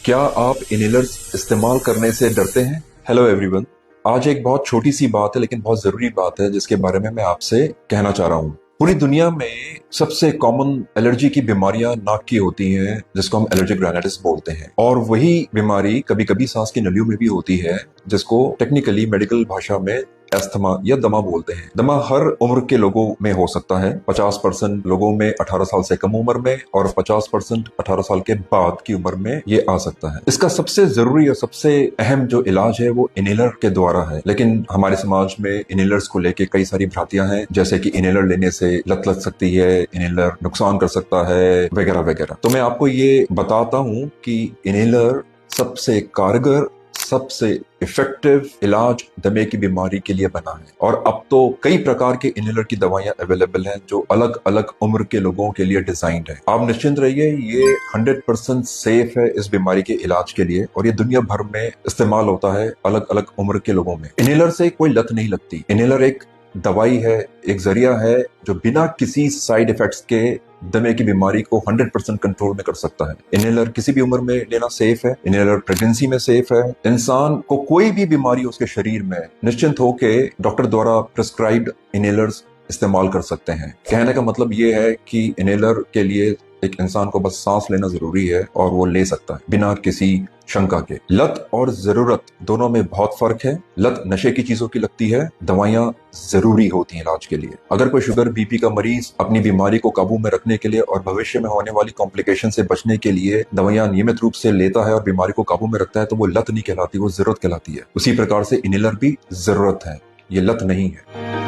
क्या आप इनहेलर्स इस्तेमाल करने से डरते हैं? Hello everyone. आज एक बहुत छोटी सी बात है लेकिन बहुत जरूरी बात है जिसके बारे में मैं आपसे कहना चाह रहा हूँ। पूरी दुनिया में सबसे कॉमन एलर्जी की बीमारियां नाक की होती हैं, जिसको हम एलर्जिक राइनाइटिस बोलते हैं, और वही बीमारी कभी कभी सांस की नलियों में भी होती है, जिसको टेक्निकली मेडिकल भाषा में अस्थमा या दमा बोलते हैं। दमा हर उम्र के लोगों में हो सकता है। 50% लोगों में 18 साल से कम उम्र में और 50% 18 साल के बाद की उम्र में ये आ सकता है। इसका सबसे जरूरी और सबसे अहम जो इलाज है वो इनहेलर के द्वारा है। लेकिन हमारे समाज में इनहेलर्स को लेके कई सारी भ्रांतियां हैं, जैसे कि इनहेलर लेने से लत लग सकती है, इनहेलर नुकसान कर सकता है, वगैरह वगैरह। तो मैं आपको ये बताता हूं कि इनहेलर सबसे कारगर, सबसे इफेक्टिव इलाज दमे की बीमारी के लिए बना है। और अब तो कई प्रकार के इनहेलर की दवाइयां अवेलेबल हैं जो अलग अलग उम्र के लोगों के लिए डिजाइंड है। आप निश्चिंत रहिए, ये 100% सेफ है इस बीमारी के इलाज के लिए, और ये दुनिया भर में इस्तेमाल होता है अलग अलग उम्र के लोगों में। इनहेलर से कोई लत नहीं लगती। इनहेलर एक दवाई है, एक जरिया है जो बिना किसी साइड इफेक्ट्स के दमे की बीमारी को 100% कंट्रोल में कर सकता है। इनहेलर किसी भी उम्र में लेना सेफ है। इनहेलर प्रेगनेंसी में सेफ है। इंसान को कोई भी बीमारी उसके शरीर में निश्चिंत होके डॉक्टर द्वारा प्रिस्क्राइब्ड इनहेलर्स इस्तेमाल कर सकते हैं। कहने का मतलब ये है कि इनहेलर के लिए एक इंसान को बस सांस लेना जरूरी है और वो ले सकता है बिना किसी शंका के। लत और जरूरत दोनों में बहुत फर्क है। लत नशे की चीजों की लगती है, दवाइयां जरूरी होती हैं इलाज के लिए। अगर कोई शुगर बीपी का मरीज अपनी बीमारी को काबू में रखने के लिए और भविष्य में होने वाली कॉम्प्लिकेशन से बचने के लिए दवाइयां नियमित रूप से लेता है और बीमारी को काबू में रखता है, तो वो लत नहीं कहलाती, वो जरूरत कहलाती है। उसी प्रकार से इनहेलर भी जरूरत है, ये लत नहीं है।